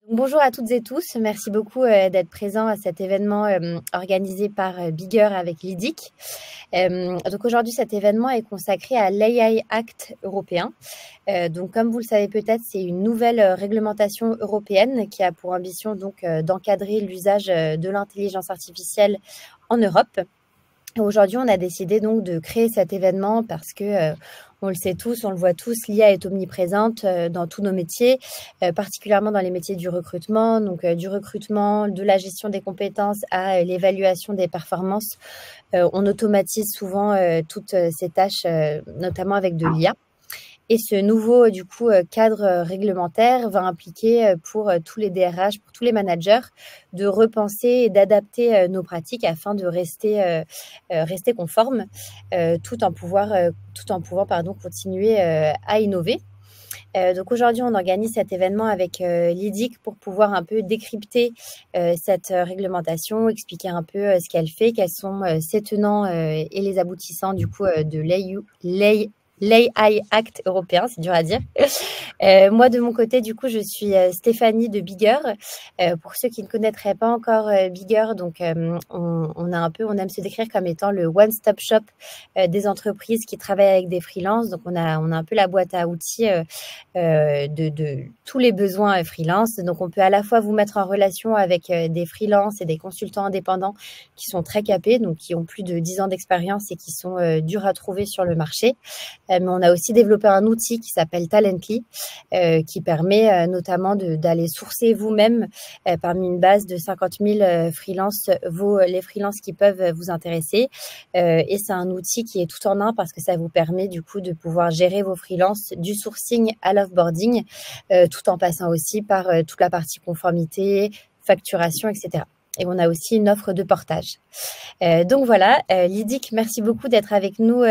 Bonjour à toutes et tous. Merci beaucoup d'être présents à cet événement organisé par Bigger avec l'IDIC. Donc aujourd'hui, cet événement est consacré à l'AI Act européen. Donc comme vous le savez peut-être, c'est une nouvelle réglementation européenne qui a pour ambition donc d'encadrer l'usage de l'intelligence artificielle en Europe. Aujourd'hui, on a décidé donc de créer cet événement parce que, on le sait tous, on le voit tous, l'IA est omniprésente dans tous nos métiers, particulièrement dans les métiers du recrutement. Donc, du recrutement, de la gestion des compétences à l'évaluation des performances. On automatise souvent toutes ces tâches, notamment avec de l'IA. Et ce nouveau du coup cadre réglementaire va impliquer pour tous les DRH, pour tous les managers, de repenser et d'adapter nos pratiques afin de rester conformes, tout en pouvant continuer à innover. Donc aujourd'hui, on organise cet événement avec l'IDIC pour pouvoir un peu décrypter cette réglementation, expliquer un peu ce qu'elle fait, quels sont ses tenants et les aboutissants du coup de l'AI Act européen, c'est dur à dire. Moi, de mon côté, du coup, je suis Stéphanie de Bigger. Pour ceux qui ne connaîtraient pas encore Bigger, donc on aime se décrire comme étant le one-stop shop des entreprises qui travaillent avec des freelances. Donc on a un peu la boîte à outils de tous les besoins freelance. Donc on peut à la fois vous mettre en relation avec des freelances et des consultants indépendants qui sont très capés, donc qui ont plus de 10 ans d'expérience et qui sont durs à trouver sur le marché. Mais on a aussi développé un outil qui s'appelle Talently, qui permet notamment d'aller sourcer vous-même parmi une base de 50 000 freelances, les freelances qui peuvent vous intéresser. Et c'est un outil qui est tout en un parce que ça vous permet du coup de pouvoir gérer vos freelances du sourcing à l'offboarding, tout en passant aussi par toute la partie conformité, facturation, etc. Et on a aussi une offre de portage. Donc voilà, Lydic, merci beaucoup d'être avec nous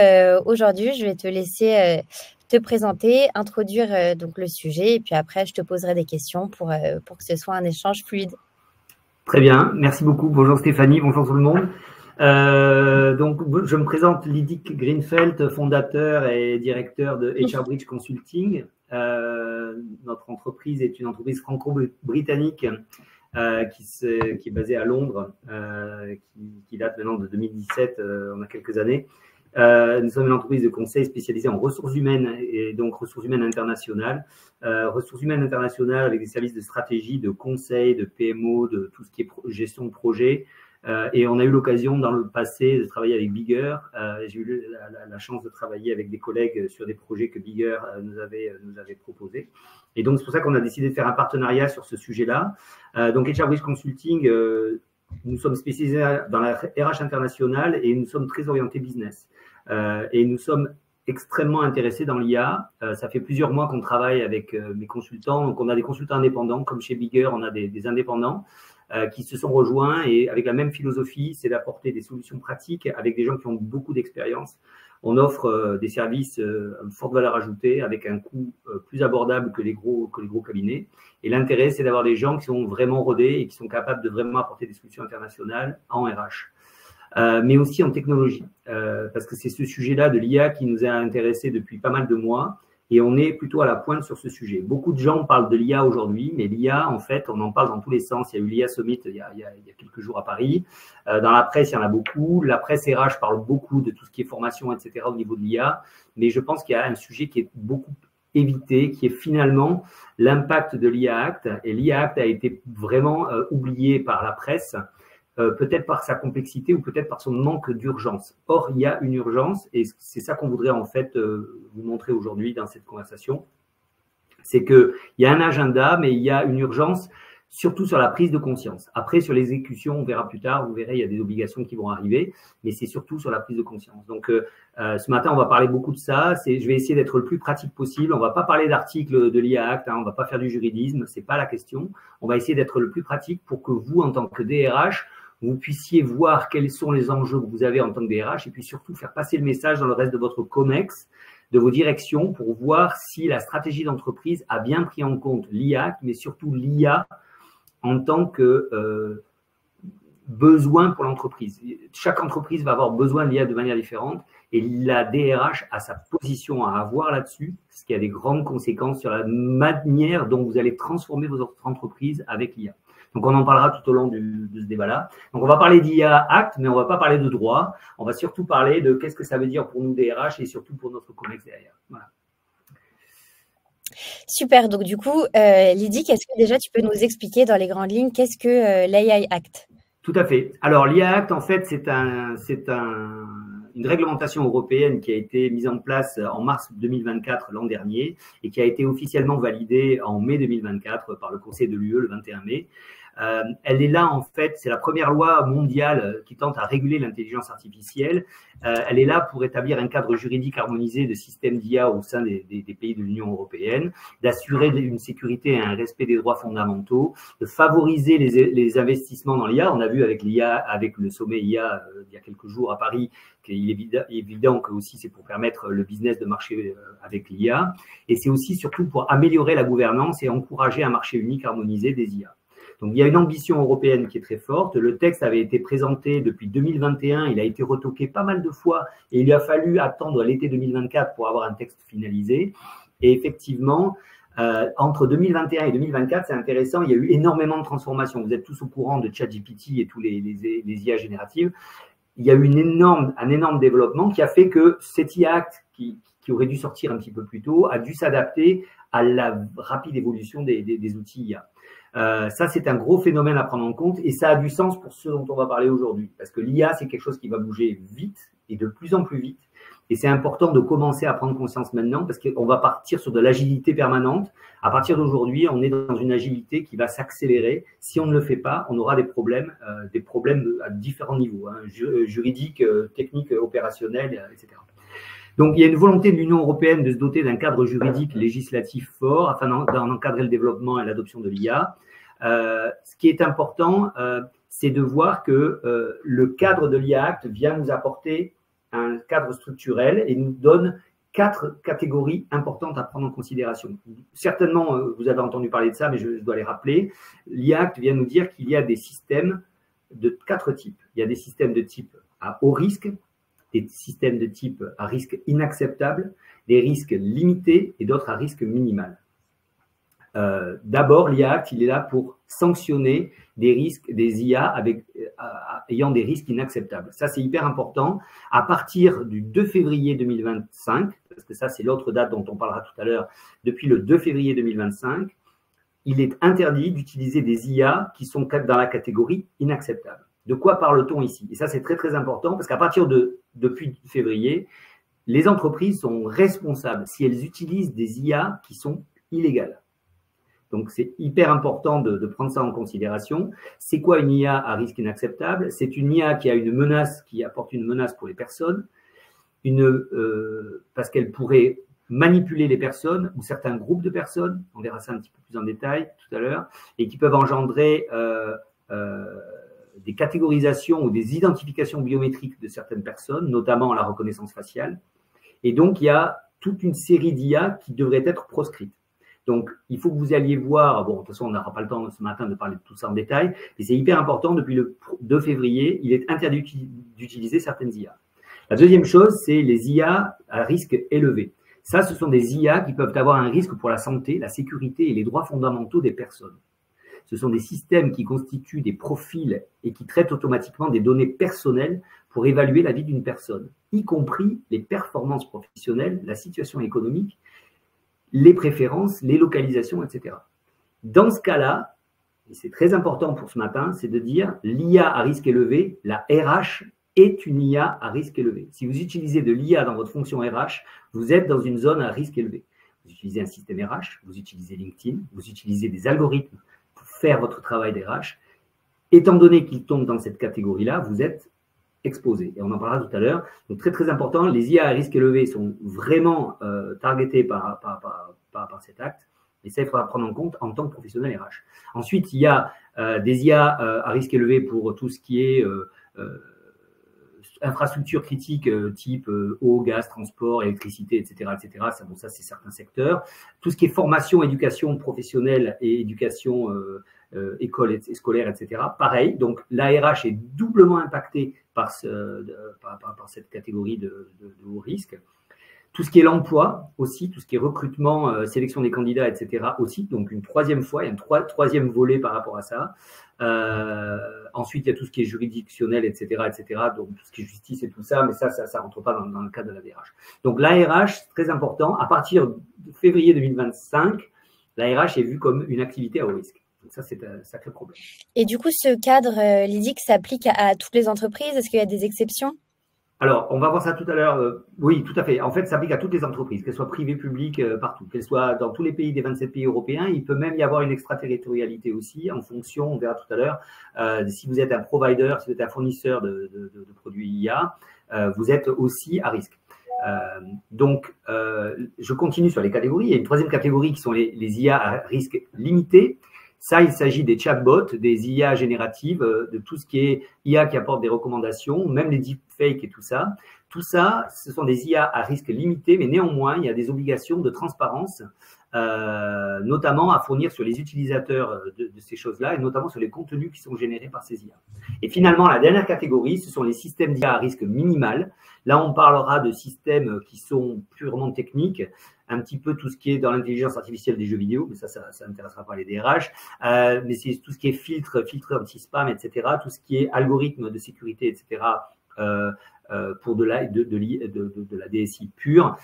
aujourd'hui. Je vais te laisser te présenter, introduire donc le sujet et puis après, je te poserai des questions pour que ce soit un échange fluide. Très bien, merci beaucoup. Bonjour Stéphanie, bonjour tout le monde. Donc, je me présente Lydic Greenfeld, fondateur et directeur de HR Bridge Consulting. Notre entreprise est une entreprise franco-britannique qui est basée à Londres, qui date maintenant de 2017, on a quelques années. Nous sommes une entreprise de conseil spécialisée en ressources humaines et donc ressources humaines internationales. Ressources humaines internationales avec des services de stratégie, de conseil, de PMO, de tout ce qui est gestion de projet. Et on a eu l'occasion dans le passé de travailler avec Bigger. J'ai eu la chance de travailler avec des collègues sur des projets que Bigger nous avait proposés. Et donc, c'est pour ça qu'on a décidé de faire un partenariat sur ce sujet-là. Donc, HR Bridge Consulting, nous sommes spécialisés dans la RH internationale et nous sommes très orientés business. Et nous sommes extrêmement intéressés dans l'IA. Ça fait plusieurs mois qu'on travaille avec mes consultants. Donc, on a des consultants indépendants, comme chez Bigger, on a des indépendants qui se sont rejoints et avec la même philosophie, c'est d'apporter des solutions pratiques avec des gens qui ont beaucoup d'expérience. On offre des services à forte valeur ajoutée avec un coût plus abordable que les gros cabinets. Et l'intérêt, c'est d'avoir des gens qui sont vraiment rodés et qui sont capables de vraiment apporter des solutions internationales en RH. Mais aussi en technologie, parce que c'est ce sujet-là de l'IA qui nous a intéressés depuis pas mal de mois et on est plutôt à la pointe sur ce sujet. Beaucoup de gens parlent de l'IA aujourd'hui, mais l'IA, en fait, on en parle dans tous les sens. Il y a eu l'IA Summit il y a quelques jours à Paris. Dans la presse, il y en a beaucoup. La presse RH parle beaucoup de tout ce qui est formation, etc. au niveau de l'IA, mais je pense qu'il y a un sujet qui est beaucoup évité, qui est finalement l'impact de l'IA Act. Et l'IA Act a été vraiment oublié par la presse. Peut-être par sa complexité ou peut-être par son manque d'urgence. Or, il y a une urgence et c'est ça qu'on voudrait en fait vous montrer aujourd'hui dans cette conversation. C'est qu'il y a un agenda, mais il y a une urgence surtout sur la prise de conscience. Après, sur l'exécution, on verra plus tard, vous verrez, il y a des obligations qui vont arriver, mais c'est surtout sur la prise de conscience. Donc, ce matin, on va parler beaucoup de ça. Je vais essayer d'être le plus pratique possible. On va pas parler d'articles de l'IA Act, on va pas faire du juridisme, c'est pas la question. On va essayer d'être le plus pratique pour que vous, en tant que DRH, vous puissiez voir quels sont les enjeux que vous avez en tant que DRH et puis surtout faire passer le message dans le reste de votre COMEX, de vos directions pour voir si la stratégie d'entreprise a bien pris en compte l'IA, mais surtout l'IA en tant que besoins pour l'entreprise. Chaque entreprise va avoir besoin de l'IA de manière différente et la DRH a sa position à avoir là-dessus, ce qui a des grandes conséquences sur la manière dont vous allez transformer votre entreprise avec l'IA. Donc, on en parlera tout au long de ce débat-là. Donc, on va parler d'IA Act, mais on ne va pas parler de droit. On va surtout parler de qu'est-ce que ça veut dire pour nous DRH et surtout pour notre COMEX derrière. Voilà. Super. Donc, du coup, Lydie, est-ce que déjà tu peux nous expliquer dans les grandes lignes qu'est-ce que l'AI Act? Tout à fait. Alors, l'IA Act, en fait, c'est une réglementation européenne qui a été mise en place en mars 2024, l'an dernier, et qui a été officiellement validée en mai 2024 par le Conseil de l'UE le 21 mai. Elle est là, en fait, c'est la première loi mondiale qui tente à réguler l'intelligence artificielle. Elle est là pour établir un cadre juridique harmonisé de systèmes d'IA au sein des pays de l'Union européenne, d'assurer une sécurité et un respect des droits fondamentaux, de favoriser les investissements dans l'IA. On a vu avec l'IA, avec le sommet IA il y a quelques jours à Paris, qu'il est évident que aussi c'est pour permettre le business de marché avec l'IA. Et c'est aussi surtout pour améliorer la gouvernance et encourager un marché unique harmonisé des IA. Donc, il y a une ambition européenne qui est très forte. Le texte avait été présenté depuis 2021. Il a été retoqué pas mal de fois et il a fallu attendre l'été 2024 pour avoir un texte finalisé. Et effectivement, entre 2021 et 2024, c'est intéressant, il y a eu énormément de transformations. Vous êtes tous au courant de ChatGPT et tous les IA génératives. Il y a eu un énorme développement qui a fait que cet IA Act, qui aurait dû sortir un petit peu plus tôt, a dû s'adapter à la rapide évolution des outils IA. Ça, c'est un gros phénomène à prendre en compte et ça a du sens pour ce dont on va parler aujourd'hui. Parce que l'IA, c'est quelque chose qui va bouger vite et de plus en plus vite. Et c'est important de commencer à prendre conscience maintenant parce qu'on va partir sur de l'agilité permanente. À partir d'aujourd'hui, on est dans une agilité qui va s'accélérer. Si on ne le fait pas, on aura des problèmes à différents niveaux, hein, juridiques, techniques, opérationnels, etc. Donc, il y a une volonté de l'Union européenne de se doter d'un cadre juridique législatif fort afin d'en encadrer le développement et l'adoption de l'IA. Ce qui est important, c'est de voir que le cadre de l'IA Act vient nous apporter un cadre structurel et nous donne 4 catégories importantes à prendre en considération. Certainement, vous avez entendu parler de ça, mais je dois les rappeler. L'IA Act vient nous dire qu'il y a des systèmes de 4 types. Il y a des systèmes de type à haut risque, des systèmes de type à risque inacceptable, des risques limités et d'autres à risque minimal. D'abord, l'IA Act, il est là pour sanctionner des risques, des IA ayant des risques inacceptables. Ça, c'est hyper important. À partir du 2 février 2025, parce que ça, c'est l'autre date dont on parlera tout à l'heure, depuis le 2 février 2025, il est interdit d'utiliser des IA qui sont dans la catégorie inacceptable. De quoi parle-t-on ici? Et ça, c'est très, très important parce qu'à partir depuis février, les entreprises sont responsables si elles utilisent des IA qui sont illégales. Donc, c'est hyper important de prendre ça en considération. C'est quoi une IA à risque inacceptable? C'est une IA qui a une menace, qui apporte une menace pour les personnes, parce qu'elle pourrait manipuler les personnes ou certains groupes de personnes, on verra ça un petit peu plus en détail tout à l'heure, et qui peuvent engendrer des catégorisations ou des identifications biométriques de certaines personnes, notamment la reconnaissance faciale. Et donc, il y a toute une série d'IA qui devraient être proscrites. Donc, il faut que vous alliez voir, bon, de toute façon, on n'aura pas le temps ce matin de parler de tout ça en détail, mais c'est hyper important, depuis le 2 février, il est interdit d'utiliser certaines IA. La deuxième chose, c'est les IA à risque élevé. Ça, ce sont des IA qui peuvent avoir un risque pour la santé, la sécurité et les droits fondamentaux des personnes. Ce sont des systèmes qui constituent des profils et qui traitent automatiquement des données personnelles pour évaluer la vie d'une personne, y compris les performances professionnelles, la situation économique, les préférences, les localisations, etc. Dans ce cas-là, et c'est très important pour ce matin, c'est de dire l'IA à risque élevé, la RH est une IA à risque élevé. Si vous utilisez de l'IA dans votre fonction RH, vous êtes dans une zone à risque élevé. Vous utilisez un système RH, vous utilisez LinkedIn, vous utilisez des algorithmes pour faire votre travail d'RH. Étant donné qu'ils tombent dans cette catégorie-là, vous êtes exposé. Et on en parlera tout à l'heure. Donc, très, très important, les IA à risque élevé sont vraiment targetés par cet acte. Et ça, il faudra prendre en compte en tant que professionnel RH. Ensuite, il y a des IA à risque élevé pour tout ce qui est infrastructures critiques type eau, gaz, transport, électricité, etc., etc. Ça, bon, ça c'est certains secteurs. Tout ce qui est formation, éducation professionnelle et éducation école et scolaire, etc. Pareil. Donc l'ARH est doublement impacté par cette catégorie de haut risque. Tout ce qui est l'emploi aussi, tout ce qui est recrutement, sélection des candidats, etc. aussi. Donc une troisième fois, il y a un troisième volet par rapport à ça. Ensuite, il y a tout ce qui est juridictionnel, etc., etc. Donc tout ce qui est justice et tout ça, mais ça rentre pas dans le cadre de la DRH. Donc l'ARH, c'est très important. À partir de février 2025, l'ARH est vue comme une activité à haut risque. Donc ça, c'est un sacré problème. Et du coup, ce cadre, l'IDIC s'applique à toutes les entreprises? Est-ce qu'il y a des exceptions? Alors, on va voir ça tout à l'heure. Oui, tout à fait. En fait, ça s'applique à toutes les entreprises, qu'elles soient privées, publiques, partout, qu'elles soient dans tous les pays des 27 pays européens. Il peut même y avoir une extraterritorialité aussi, en fonction, on verra tout à l'heure, si vous êtes un provider, si vous êtes un fournisseur de produits IA, vous êtes aussi à risque. Donc, je continue sur les catégories. Il y a une troisième catégorie qui sont les IA à risque limité. Ça, il s'agit des chatbots, des IA génératives, de tout ce qui est IA qui apporte des recommandations, même les deepfakes et tout ça. Tout ça, ce sont des IA à risque limité, mais néanmoins, il y a des obligations de transparence, notamment à fournir sur les utilisateurs de ces choses-là et notamment sur les contenus qui sont générés par ces IA. Et finalement, la dernière catégorie, ce sont les systèmes d'IA à risque minimal. Là, on parlera de systèmes qui sont purement techniques, un petit peu tout ce qui est dans l'intelligence artificielle des jeux vidéo, mais ça n'intéressera pas les DRH, mais c'est tout ce qui est filtre anti-spam, etc., tout ce qui est algorithme de sécurité, etc., pour de la DSI pure.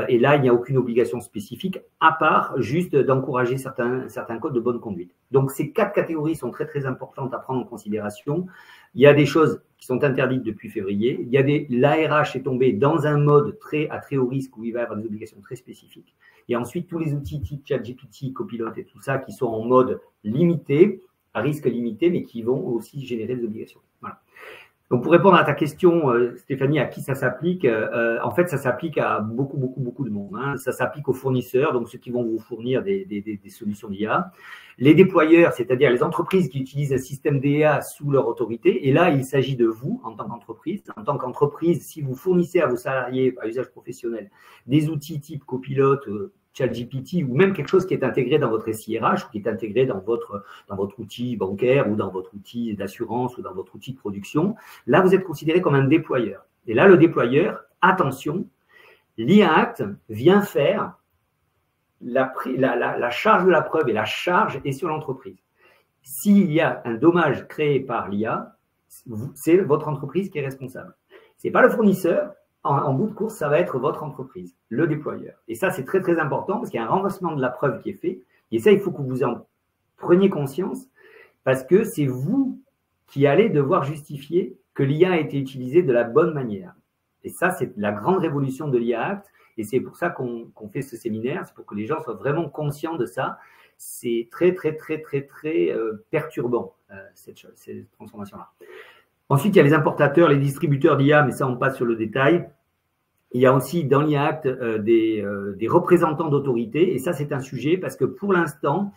Et là, il n'y a aucune obligation spécifique, à part juste d'encourager certains codes de bonne conduite. Donc, ces 4 catégories sont très, très importantes à prendre en considération. Il y a des choses qui sont interdites depuis février. Il y a l'ARH est tombé dans un mode à très haut risque où il va y avoir des obligations très spécifiques. Et ensuite, tous les outils type ChatGPT, Copilot et tout ça qui sont en mode limité, à risque limité, mais qui vont aussi générer des obligations. Voilà. Donc, pour répondre à ta question, Stéphanie, à qui ça s'applique, en fait, ça s'applique à beaucoup de monde. Hein. Ça s'applique aux fournisseurs, donc ceux qui vont vous fournir des solutions d'IA. Les déployeurs, c'est-à-dire les entreprises qui utilisent un système d'IA sous leur autorité. Et là, il s'agit de vous, en tant qu'entreprise. En tant qu'entreprise, si vous fournissez à vos salariés, à usage professionnel, des outils type Copilot, ChatGPT ou même quelque chose qui est intégré dans votre SIRH ou qui est intégré dans votre outil bancaire ou dans votre outil d'assurance ou dans votre outil de production, là, vous êtes considéré comme un déployeur. Et là, le déployeur, attention, l'IA Act vient faire la charge de la preuve et la charge est sur l'entreprise. S'il y a un dommage créé par l'IA, c'est votre entreprise qui est responsable. Ce n'est pas le fournisseur. En bout de course, ça va être votre entreprise, le déployeur. Et ça, c'est très, très important parce qu'il y a un renversement de la preuve qui est fait. Et ça, il faut que vous en preniez conscience parce que c'est vous qui allez devoir justifier que l'IA a été utilisée de la bonne manière. Et ça, c'est la grande révolution de l'IA Act. Et c'est pour ça qu'on fait ce séminaire. C'est pour que les gens soient vraiment conscients de ça. C'est très, très, très, très, très perturbant, cette transformation-là. Ensuite, il y a les importateurs, les distributeurs d'IA, mais ça, on passe sur le détail. Il y a aussi dans l'IA Act des représentants d'autorité. Et ça, c'est un sujet parce que pour l'instant,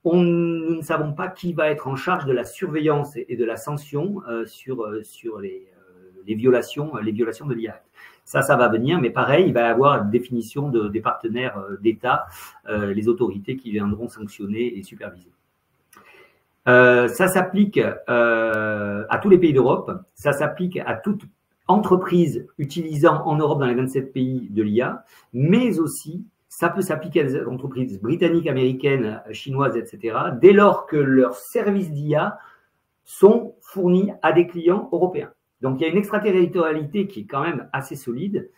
nous ne savons pas qui va être en charge de la surveillance et de la sanction sur les violations de l'IA Act. Ça va venir, mais pareil, il va y avoir une définition des partenaires d'État, les autorités qui viendront sanctionner et superviser. Ça s'applique à tous les pays d'Europe, ça s'applique à toute entreprise utilisant en Europe dans les 27 pays de l'IA, mais aussi ça peut s'appliquer à des entreprises britanniques, américaines, chinoises, etc., dès lors que leurs services d'IA sont fournis à des clients européens. Donc, il y a une extraterritorialité qui est quand même assez solide.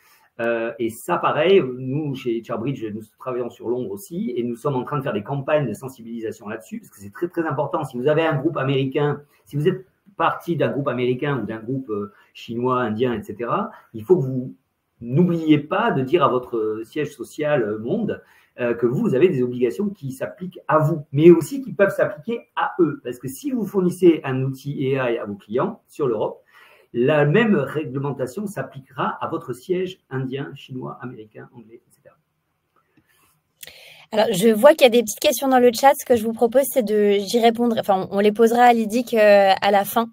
Et ça, pareil, nous, chez HRBridge, nous travaillons sur Londres aussi et nous sommes en train de faire des campagnes de sensibilisation là-dessus parce que c'est très, très important. Si vous avez un groupe américain, si vous êtes partie d'un groupe américain ou d'un groupe chinois, indien, etc., il faut que vous n'oubliez pas de dire à votre siège social monde que vous avez des obligations qui s'appliquent à vous, mais aussi qui peuvent s'appliquer à eux. Parce que si vous fournissez un outil AI à vos clients sur l'Europe, la même réglementation s'appliquera à votre siège indien, chinois, américain, anglais, etc. Alors, je vois qu'il y a des petites questions dans le chat. Ce que je vous propose, c'est d'y répondre. Enfin, on les posera à l'IDIC à la fin,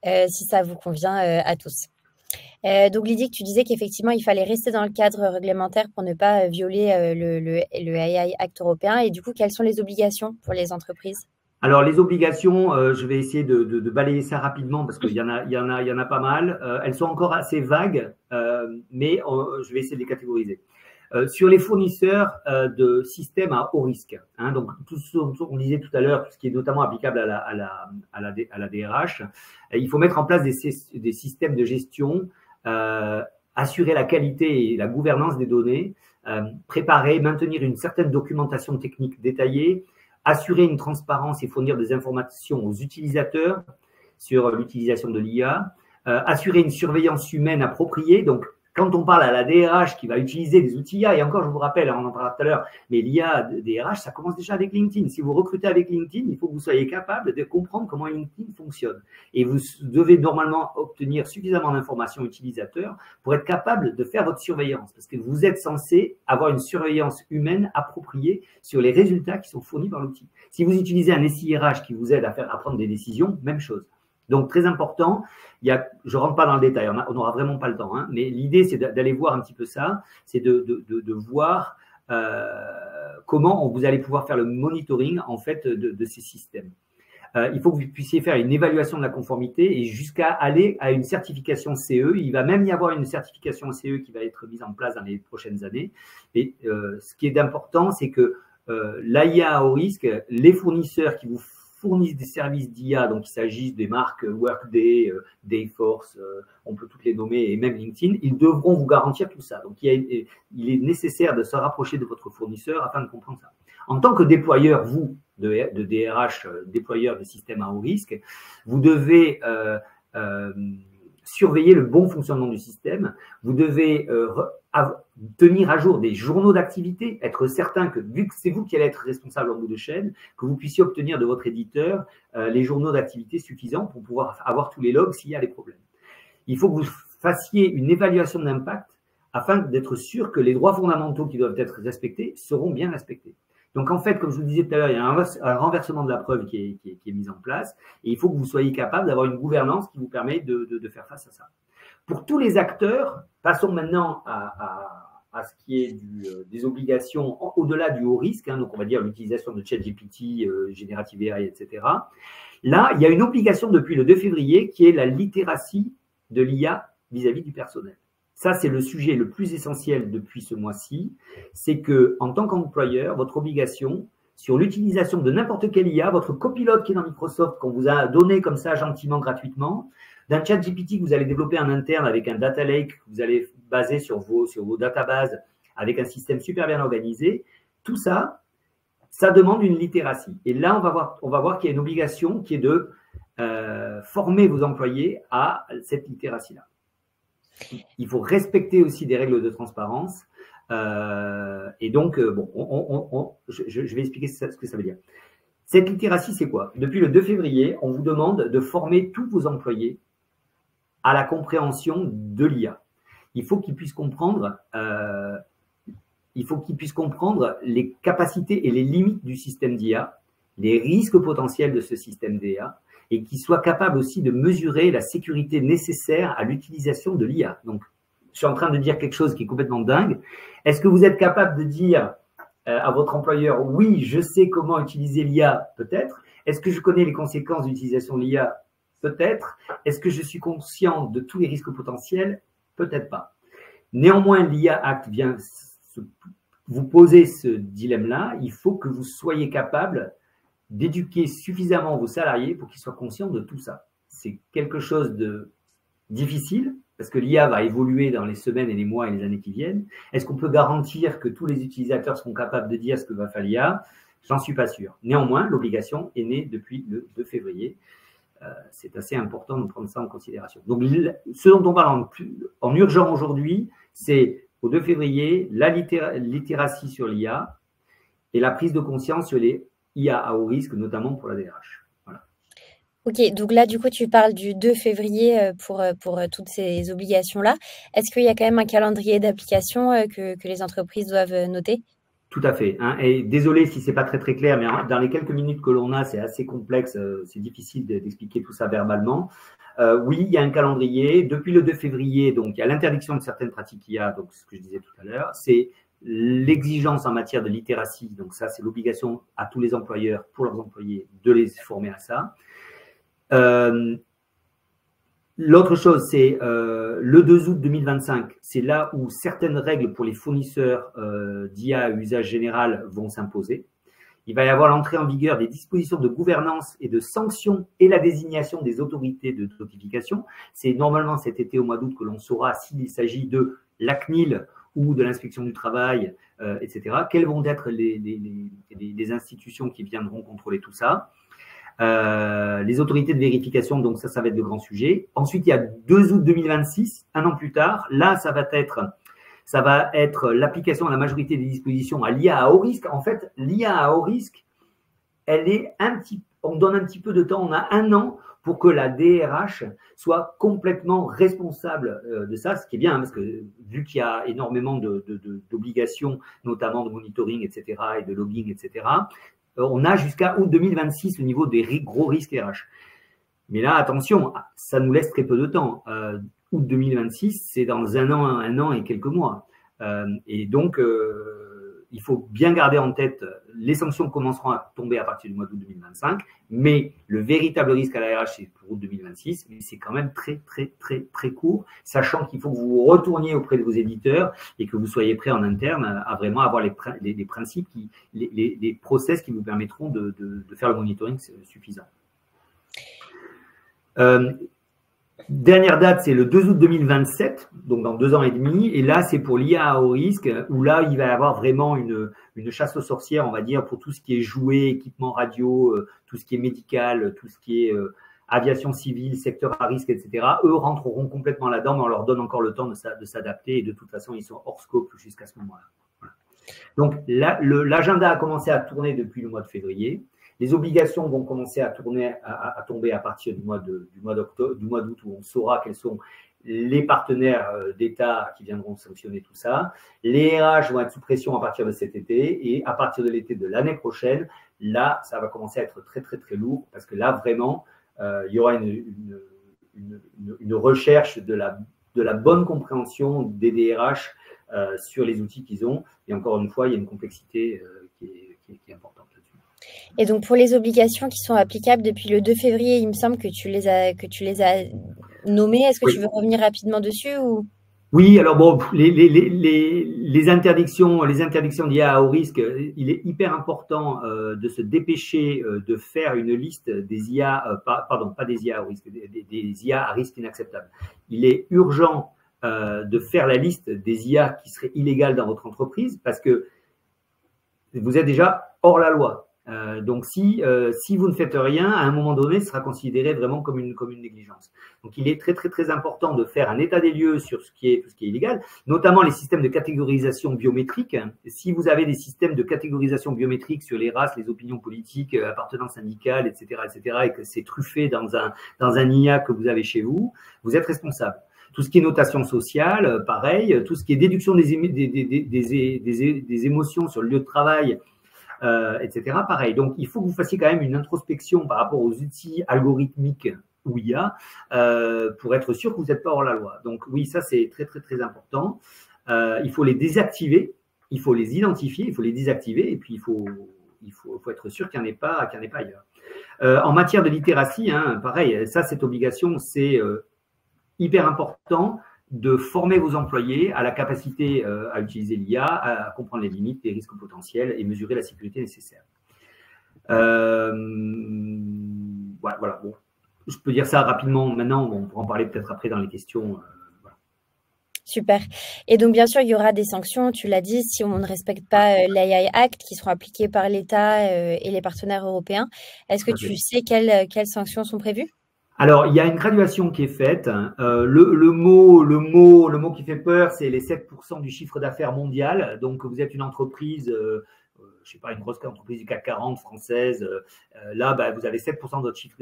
si ça vous convient à tous. Donc Lydie, tu disais qu'effectivement, il fallait rester dans le cadre réglementaire pour ne pas violer le AI Act européen. Et du coup, quelles sont les obligations pour les entreprises? Alors, les obligations, je vais essayer de balayer ça rapidement parce qu'il y en a pas mal. Elles sont encore assez vagues, mais je vais essayer de les catégoriser. Sur les fournisseurs de systèmes à haut risque, hein, donc tout ce qu'on disait tout à l'heure, tout ce qui est notamment applicable à la DRH, il faut mettre en place des systèmes de gestion, assurer la qualité et la gouvernance des données, préparer, maintenir une certaine documentation technique détaillée, assurer une transparence et fournir des informations aux utilisateurs sur l'utilisation de l'IA, assurer une surveillance humaine appropriée. Donc, quand on parle à la DRH qui va utiliser des outils IA, et encore, je vous rappelle, on en parlera tout à l'heure, mais l'IA DRH, ça commence déjà avec LinkedIn. Si vous recrutez avec LinkedIn, il faut que vous soyez capable de comprendre comment LinkedIn fonctionne. Et vous devez normalement obtenir suffisamment d'informations utilisateurs pour être capable de faire votre surveillance. Parce que vous êtes censé avoir une surveillance humaine appropriée sur les résultats qui sont fournis par l'outil. Si vous utilisez un SIRH qui vous aide à prendre des décisions, même chose. Donc, très important, je ne rentre pas dans le détail, on n'aura vraiment pas le temps, hein, mais l'idée, c'est d'aller voir un petit peu ça, c'est de voir comment vous allez pouvoir faire le monitoring, en fait, de ces systèmes. Il faut que vous puissiez faire une évaluation de la conformité et jusqu'à aller à une certification CE. Il va même y avoir une certification CE qui va être mise en place dans les prochaines années. Et ce qui est important, c'est que l'IA à haut risque, les fournisseurs qui vous fournissent des services d'IA, donc il s'agit des marques Workday, Dayforce, on peut toutes les nommer, et même LinkedIn, ils devront vous garantir tout ça. Donc, il est nécessaire de se rapprocher de votre fournisseur afin de comprendre ça. En tant que déployeur, vous, de DRH, déployeur de systèmes à haut risque, vous devez surveiller le bon fonctionnement du système. Vous devez tenir à jour des journaux d'activité, être certain que, vu que c'est vous qui allez être responsable en bout de chaîne, que vous puissiez obtenir de votre éditeur les journaux d'activité suffisants pour pouvoir avoir tous les logs s'il y a des problèmes. Il faut que vous fassiez une évaluation d'impact afin d'être sûr que les droits fondamentaux qui doivent être respectés seront bien respectés. Donc, en fait, comme je vous le disais tout à l'heure, il y a un renversement de la preuve qui est mis en place et il faut que vous soyez capable d'avoir une gouvernance qui vous permet de faire face à ça. Pour tous les acteurs, passons maintenant à ce qui est des obligations au-delà du haut risque, hein, donc on va dire l'utilisation de ChatGPT, Generative AI, etc. Là, il y a une obligation depuis le 2 février qui est la littératie de l'IA vis-à-vis du personnel. Ça, c'est le sujet le plus essentiel depuis ce mois-ci. C'est que, en tant qu'employeur, votre obligation sur l'utilisation de n'importe quelle IA, votre copilote qui est dans Microsoft, qu'on vous a donné comme ça gentiment, gratuitement, d'un chat GPT que vous allez développer en interne avec un data lake que vous allez baser sur vos databases avec un système super bien organisé, tout ça, ça demande une littératie. Et là, on va voir qu'il y a une obligation qui est de former vos employés à cette littératie-là. Il faut respecter aussi des règles de transparence. Et donc, bon, je vais expliquer ce que ça veut dire. Cette littératie, c'est quoi? Depuis le 2 février, on vous demande de former tous vos employés à la compréhension de l'IA. Il faut qu'ils puissent comprendre, les capacités et les limites du système d'IA, les risques potentiels de ce système d'IA, et qu'ils soient capables aussi de mesurer la sécurité nécessaire à l'utilisation de l'IA. Donc, je suis en train de dire quelque chose qui est complètement dingue. Est-ce que vous êtes capable de dire à votre employeur, oui, je sais comment utiliser l'IA? Peut-être. Est-ce que je connais les conséquences d'utilisation de l'IA? Peut-être. Est-ce que je suis conscient de tous les risques potentiels? Peut-être pas. Néanmoins, l'IA Act vient vous poser ce dilemme-là. Il faut que vous soyez capable d'éduquer suffisamment vos salariés pour qu'ils soient conscients de tout ça. C'est quelque chose de difficile parce que l'IA va évoluer dans les semaines et les mois et les années qui viennent. Est-ce qu'on peut garantir que tous les utilisateurs seront capables de dire ce que va faire l'IA? J'en suis pas sûr. Néanmoins, l'obligation est née depuis le 2 février. C'est assez important de prendre ça en considération. Donc, ce dont on parle en urgent aujourd'hui, c'est au 2 février, la littératie sur l'IA et la prise de conscience sur les IA à haut risque, notamment pour la DRH. Voilà. Ok, donc là, du coup, tu parles du 2 février pour toutes ces obligations-là. Est-ce qu'il y a quand même un calendrier d'application que les entreprises doivent noter? Tout à fait. Hein. Et désolé si c'est pas très très clair, mais dans les quelques minutes que l'on a, c'est assez complexe, c'est difficile d'expliquer tout ça verbalement. Oui, il y a un calendrier. Depuis le 2 février, donc il y a l'interdiction de certaines pratiques IA, donc ce que je disais tout à l'heure. C'est l'exigence en matière de littératie. Donc ça, c'est l'obligation à tous les employeurs, pour leurs employés, de les former à ça. L'autre chose, c'est le 2 août 2025, c'est là où certaines règles pour les fournisseurs d'IA à usage général vont s'imposer. Il va y avoir l'entrée en vigueur des dispositions de gouvernance et de sanctions et la désignation des autorités de notification. C'est normalement cet été au mois d'août que l'on saura s'il s'agit de la CNIL ou de l'inspection du travail, etc. Quelles vont être les institutions qui viendront contrôler tout ça? Les autorités de vérification, donc ça va être de grands sujets. Ensuite, il y a 2 août 2026, un an plus tard. Là, ça va être l'application à la majorité des dispositions à l'IA à haut risque. En fait, l'IA à haut risque, on donne un petit peu de temps, on a un an pour que la DRH soit complètement responsable de ça, ce qui est bien, hein, parce que vu qu'il y a énormément d'obligations, notamment de monitoring, etc., et de logging, etc., on a jusqu'à août 2026 au niveau des gros risques RH. Mais là, attention, ça nous laisse très peu de temps. Août 2026, c'est dans un an et quelques mois. Et donc, il faut bien garder en tête, les sanctions commenceront à tomber à partir du mois d'août 2025, mais le véritable risque à la RH, c'est pour août 2026, mais c'est quand même très, très, très, très court, sachant qu'il faut que vous retourniez auprès de vos éditeurs et que vous soyez prêts en interne à vraiment avoir les principes, les process qui vous permettront de faire le monitoring suffisant. Dernière date, c'est le 2 août 2027, donc dans 2 ans et demi. Et là, c'est pour l'IA à haut risque, où là, il va y avoir vraiment une chasse aux sorcières, on va dire, pour tout ce qui est jouets, équipement radio, tout ce qui est médical, tout ce qui est aviation civile, secteur à risque, etc. Eux rentreront complètement là-dedans, mais on leur donne encore le temps de s'adapter. Et de toute façon, ils sont hors scope jusqu'à ce moment-là. Voilà. Donc, l'agenda a commencé à tourner depuis le mois de février. Les obligations vont commencer à tomber à partir du mois d'août, où on saura quels sont les partenaires d'État qui viendront sanctionner tout ça. Les RH vont être sous pression à partir de cet été, et à partir de l'été de l'année prochaine, là, ça va commencer à être très, très, très lourd, parce que là, vraiment, il y aura une recherche de la bonne compréhension des DRH sur les outils qu'ils ont. Et encore une fois, il y a une complexité qui est importante. Et donc, pour les obligations qui sont applicables depuis le 2 février, il me semble que tu les as nommées. Est-ce que tu veux revenir rapidement dessus ou... Oui, alors bon, les interdictions d'IA à haut risque, il est hyper important de se dépêcher de faire une liste des IA, pas des IA à haut risque, des IA à risque inacceptable. Il est urgent de faire la liste des IA qui seraient illégales dans votre entreprise, parce que vous êtes déjà hors la loi. Donc, si vous ne faites rien, à un moment donné, ce sera considéré vraiment comme une négligence. Donc, il est très, très, très important de faire un état des lieux sur tout ce qui est illégal, notamment les systèmes de catégorisation biométrique. Si vous avez des systèmes de catégorisation biométrique sur les races, les opinions politiques, appartenance syndicale, etc., et que c'est truffé dans un IA que vous avez chez vous, vous êtes responsable. Tout ce qui est notation sociale, pareil. Tout ce qui est déduction des émotions sur le lieu de travail, etc. Pareil. Donc, il faut que vous fassiez quand même une introspection par rapport aux outils algorithmiques ou IA pour être sûr que vous n'êtes pas hors la loi. Donc, oui, ça, c'est très, très, très important. Il faut les désactiver, il faut les identifier, il faut les désactiver, et puis il faut être sûr qu'il n'y en ait pas ailleurs. En matière de littératie, hein, pareil, ça, cette obligation, c'est hyper important de former vos employés à la capacité à utiliser l'IA, à comprendre les limites, les risques potentiels et mesurer la sécurité nécessaire. Voilà, bon. Je peux dire ça rapidement maintenant, on pourra en parler peut-être après dans les questions. Voilà. Super. Et donc, bien sûr, il y aura des sanctions, tu l'as dit, si on ne respecte pas l'AI Act qui seront appliquées par l'État et les partenaires européens. Est-ce que tu sais quelles sanctions sont prévues ? Alors, il y a une graduation qui est faite. Le mot qui fait peur, c'est les 7% du chiffre d'affaires mondial. Donc, vous êtes une entreprise, je ne sais pas, une grosse entreprise du CAC 40 française. Là, vous avez 7% de votre chiffre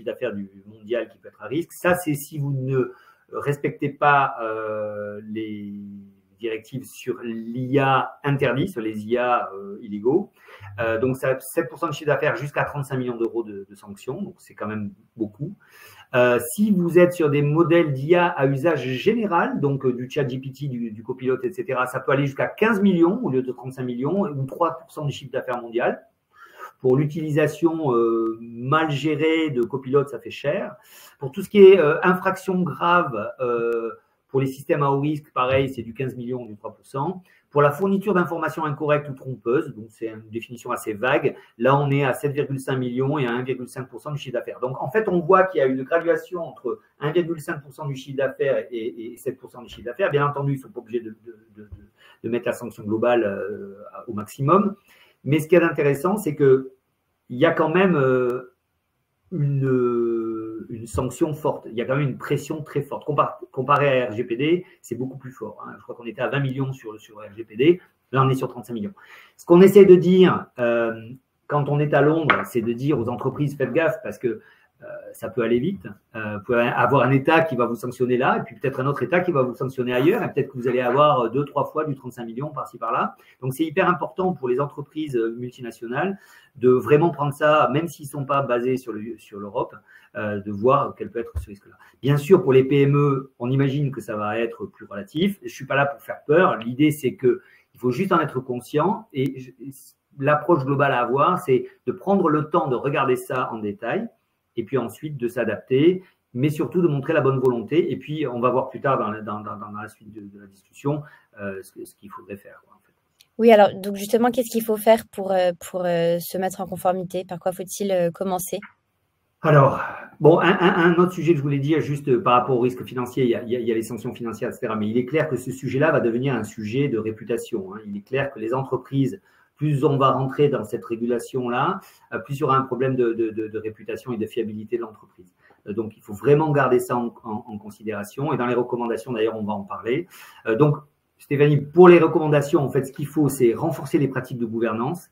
d'affaires du mondial qui peut être à risque. Ça, c'est si vous ne respectez pas les directive sur l'IA interdit, sur les IA illégaux. Donc, ça a 7% de chiffre d'affaires jusqu'à 35 millions d'euros de sanctions. Donc, c'est quand même beaucoup. Si vous êtes sur des modèles d'IA à usage général, donc du ChatGPT, du copilote, etc., ça peut aller jusqu'à 15 millions au lieu de 35 millions ou 3% du chiffre d'affaires mondial. Pour l'utilisation mal gérée de copilote, ça fait cher. Pour tout ce qui est infraction grave, pour les systèmes à haut risque, pareil, c'est du 15 millions, du 3%. Pour la fourniture d'informations incorrectes ou trompeuses, donc c'est une définition assez vague, là on est à 7,5 millions et à 1,5% du chiffre d'affaires. Donc en fait, on voit qu'il y a une graduation entre 1,5% du chiffre d'affaires et 7% du chiffre d'affaires. Bien entendu, ils ne sont pas obligés de mettre la sanction globale au maximum. Mais ce qui est intéressant, c'est qu'il y a quand même une sanction forte. Il y a quand même une pression très forte. Comparé à RGPD, c'est beaucoup plus fort. Hein. Je crois qu'on était à 20 millions sur RGPD. Là, on est sur 35 millions. Ce qu'on essaie de dire quand on est à Londres, c'est de dire aux entreprises, faites gaffe parce que ça peut aller vite. Vous pouvez avoir un État qui va vous sanctionner là et puis peut-être un autre État qui va vous sanctionner ailleurs et peut-être que vous allez avoir 2-3 fois du 35 millions par-ci par-là. Donc, c'est hyper important pour les entreprises multinationales de vraiment prendre ça, même s'ils ne sont pas basés sur l'Europe, de voir quel peut être ce risque-là. Bien sûr, pour les PME, on imagine que ça va être plus relatif. Je ne suis pas là pour faire peur. L'idée, c'est qu'il faut juste en être conscient et l'approche globale à avoir, c'est de prendre le temps de regarder ça en détail et puis ensuite de s'adapter, mais surtout de montrer la bonne volonté. Et puis, on va voir plus tard dans la suite de la discussion ce qu'il faudrait faire, quoi, en fait. Oui, alors donc justement, qu'est-ce qu'il faut faire pour se mettre en conformité? Par quoi faut-il commencer? Alors, bon, un autre sujet que je voulais dire, juste par rapport au risque financier, il y a les sanctions financières, etc. Mais il est clair que ce sujet-là va devenir un sujet de réputation. Hein. Il est clair que les entreprises, plus on va rentrer dans cette régulation-là, plus il y aura un problème de réputation et de fiabilité de l'entreprise. Donc, il faut vraiment garder ça en considération. Et dans les recommandations, d'ailleurs, on va en parler. Donc, Stéphanie, pour les recommandations, en fait, ce qu'il faut, c'est renforcer les pratiques de gouvernance.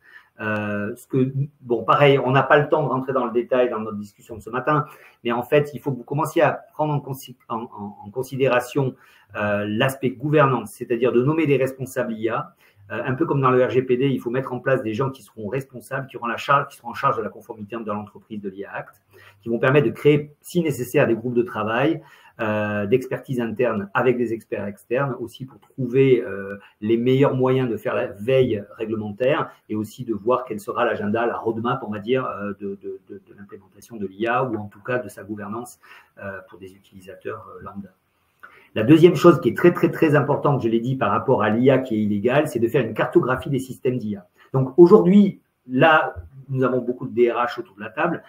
Bon, pareil, on n'a pas le temps de rentrer dans le détail dans notre discussion de ce matin, mais en fait, il faut que vous commenciez à prendre en considération l'aspect gouvernance, c'est-à-dire de nommer des responsables IA. Un peu comme dans le RGPD, il faut mettre en place des gens qui seront responsables, qui seront en charge de la conformité de l'entreprise de l'IA Act, qui vont permettre de créer, si nécessaire, des groupes de travail, d'expertise interne avec des experts externes, aussi pour trouver les meilleurs moyens de faire la veille réglementaire et aussi de voir quel sera l'agenda, la roadmap, on va dire, de l'implémentation de l'IA ou en tout cas de sa gouvernance pour des utilisateurs lambda. La deuxième chose qui est très, très, très importante, je l'ai dit, par rapport à l'IA qui est illégale, c'est de faire une cartographie des systèmes d'IA. Donc, aujourd'hui, là, nous avons beaucoup de DRH autour de la table.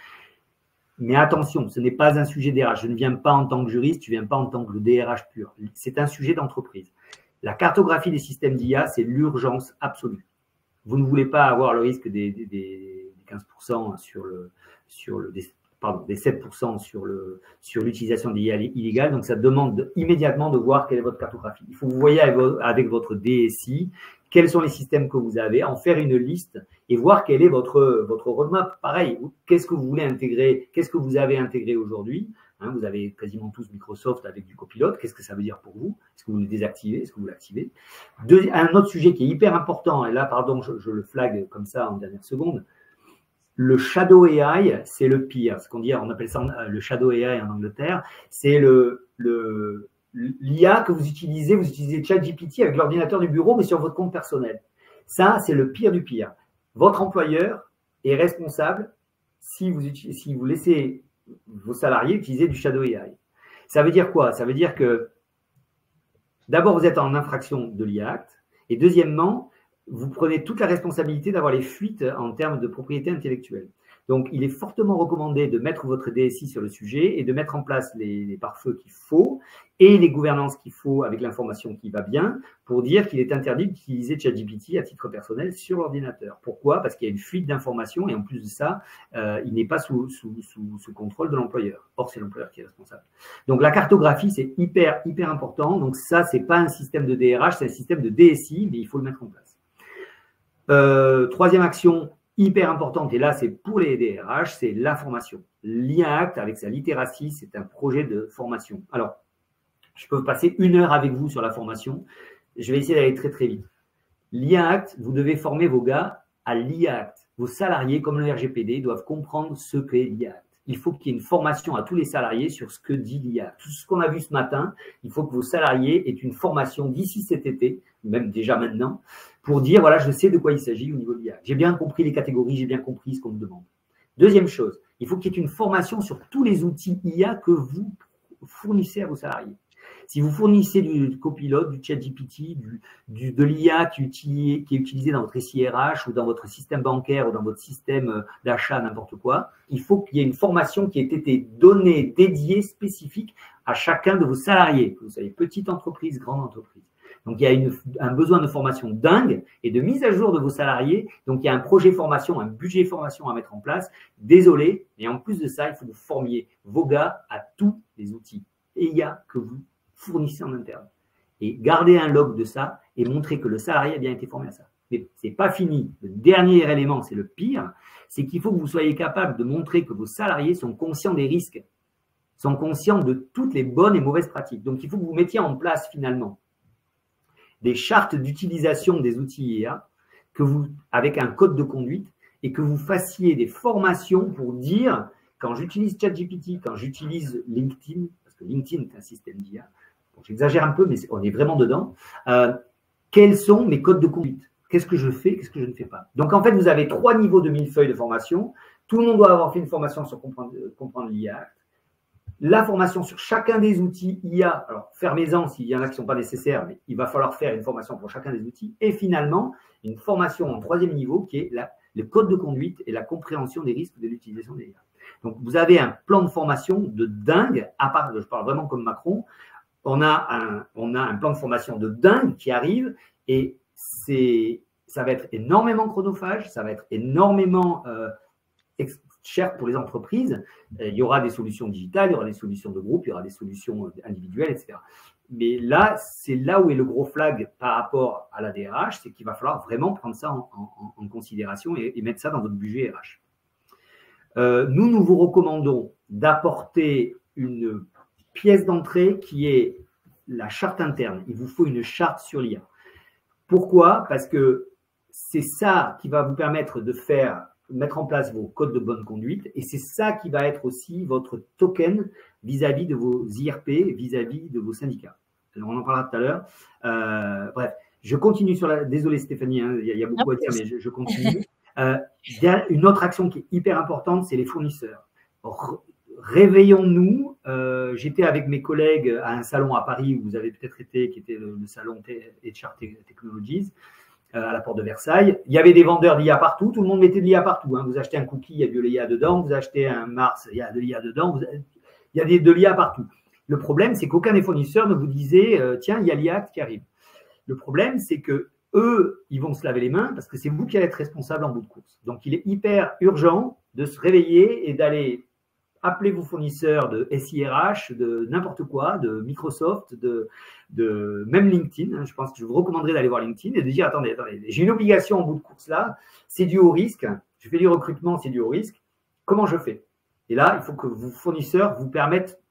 Mais attention, ce n'est pas un sujet DRH. Je ne viens pas en tant que juriste, je ne viens pas en tant que DRH pur. C'est un sujet d'entreprise. La cartographie des systèmes d'IA, c'est l'urgence absolue. Vous ne voulez pas avoir le risque des 15% des 7% sur l'utilisation des IA illégales. Donc, ça demande immédiatement de voir quelle est votre cartographie. Il faut que vous voyez avec votre DSI quels sont les systèmes que vous avez, en faire une liste et voir quelle est votre roadmap. Pareil, qu'est-ce que vous voulez intégrer, qu'est-ce que vous avez intégré aujourd'hui. Hein, vous avez quasiment tous Microsoft avec du copilote. Qu'est-ce que ça veut dire pour vous? Est-ce que vous le désactivez? Est-ce que vous l'activez? Un autre sujet qui est hyper important, et là, pardon, je le flag comme ça en dernière seconde. Le shadow AI, c'est le pire. Ce qu'on dit, on appelle ça le shadow AI en Angleterre. C'est l'IA que vous utilisez ChatGPT avec l'ordinateur du bureau, mais sur votre compte personnel. Ça, c'est le pire du pire. Votre employeur est responsable si vous laissez vos salariés utiliser du shadow AI. Ça veut dire quoi? Ça veut dire que d'abord, vous êtes en infraction de l'IA Act, et deuxièmement, vous prenez toute la responsabilité d'avoir les fuites en termes de propriété intellectuelle. Donc, il est fortement recommandé de mettre votre DSI sur le sujet et de mettre en place les pare-feux qu'il faut et les gouvernances qu'il faut avec l'information qui va bien pour dire qu'il est interdit d'utiliser ChatGPT à titre personnel sur l'ordinateur. Pourquoi? Parce qu'il y a une fuite d'informations et en plus de ça, il n'est pas sous contrôle de l'employeur. Or, c'est l'employeur qui est responsable. Donc, la cartographie, c'est hyper, hyper important. Donc, ça, c'est pas un système de DRH, c'est un système de DSI, mais il faut le mettre en place. Troisième action hyper importante, et là c'est pour les DRH, c'est la formation. L'IA Act avec sa littératie, c'est un projet de formation. Alors, je peux passer 1 heure avec vous sur la formation. je vais essayer d'aller très très vite. L'IA Act, vous devez former vos gars à l'IA Act. Vos salariés, comme le RGPD, doivent comprendre ce qu'est l'IA Act. Il faut qu'il y ait une formation à tous les salariés sur ce que dit l'IA Act. Tout ce qu'on a vu ce matin, il faut que vos salariés aient une formation d'ici cet été, même déjà maintenant, pour dire, voilà, je sais de quoi il s'agit au niveau de l'IA Act. J'ai bien compris les catégories, j'ai bien compris ce qu'on me demande. Deuxième chose, il faut qu'il y ait une formation sur tous les outils IA que vous fournissez à vos salariés. Si vous fournissez du copilote, du ChatGPT, de l'IA qui est utilisé dans votre SIRH ou dans votre système bancaire ou dans votre système d'achat, n'importe quoi, il faut qu'il y ait une formation qui ait été donnée, dédiée, spécifique à chacun de vos salariés. Vous savez, petite entreprise, grande entreprise. Donc, il y a un besoin de formation dingue et de mise à jour de vos salariés. Donc, il y a un projet formation, un budget formation à mettre en place. Désolé, mais en plus de ça, il faut que vous formiez vos gars à tous les outils IA que vous fournissez en interne. Et gardez un log de ça et montrez que le salarié a bien été formé à ça. Mais ce n'est pas fini. Le dernier élément, c'est le pire, c'est qu'il faut que vous soyez capable de montrer que vos salariés sont conscients des risques, sont conscients de toutes les bonnes et mauvaises pratiques. Donc, il faut que vous mettiez en place finalement des chartes d'utilisation des outils IA avec un code de conduite et que vous fassiez des formations pour dire, quand j'utilise ChatGPT, quand j'utilise LinkedIn, parce que LinkedIn est un système d'IA, j'exagère un peu, mais on est vraiment dedans. Quels sont mes codes de conduite? Qu'est-ce que je fais? Qu'est-ce que je ne fais pas? Donc, en fait, vous avez 3 niveaux de millefeuille de formation. Tout le monde doit avoir fait une formation sur comprendre l'IA. La formation sur chacun des outils IA. Alors, fermez-en s'il y en a qui ne sont pas nécessaires, mais il va falloir faire une formation pour chacun des outils. Et finalement, une formation en 3e niveau qui est le code de conduite et la compréhension des risques de l'utilisation des IA. Donc, vous avez un plan de formation de dingue, à part, je parle vraiment comme Macron. On a un plan de formation de dingue qui arrive et ça va être énormément chronophage, ça va être énormément cher pour les entreprises. Il y aura des solutions digitales, il y aura des solutions de groupe, il y aura des solutions individuelles, etc. Mais là, c'est là où est le gros flag par rapport à la DRH, c'est qu'il va falloir vraiment prendre ça en considération et mettre ça dans votre budget RH. Nous vous recommandons d'apporter une pièce d'entrée qui est la charte interne. Il vous faut une charte sur l'IA. Pourquoi? Parce que c'est ça qui va vous permettre de mettre en place vos codes de bonne conduite et c'est ça qui va être aussi votre token vis-à-vis de vos IRP, vis-à-vis de vos syndicats. Alors, on en parlera tout à l'heure. Bref, je continue sur la… Désolé Stéphanie, hein, il y a beaucoup à dire, mais je continue. Il y a une autre action qui est hyper importante, c'est les fournisseurs. Réveillons-nous. J'étais avec mes collègues à un salon à Paris où vous avez peut-être été, qui était le salon HR Technologies, à la porte de Versailles. Il y avait des vendeurs d'IA partout. Tout le monde mettait de l'IA partout. Hein. Vous achetez un cookie, il y a de l'IA dedans. Vous achetez un Mars, il y a de l'IA dedans. Il y a de l'IA partout. Le problème, c'est qu'aucun des fournisseurs ne vous disait tiens, il y a l'IA qui arrive. Le problème, c'est que eux, ils vont se laver les mains parce que c'est vous qui allez être responsable en bout de course. Donc, il est hyper urgent de se réveiller et d'aller appeler vos fournisseurs de SIRH, de n'importe quoi, de Microsoft, de même LinkedIn. Hein, je pense que je vous recommanderais d'aller voir LinkedIn et de dire attendez, j'ai une obligation en bout de course là, c'est dû au risque. Je fais du recrutement, c'est dû au risque. Comment je fais? Et là, il faut que vos fournisseurs vous permettent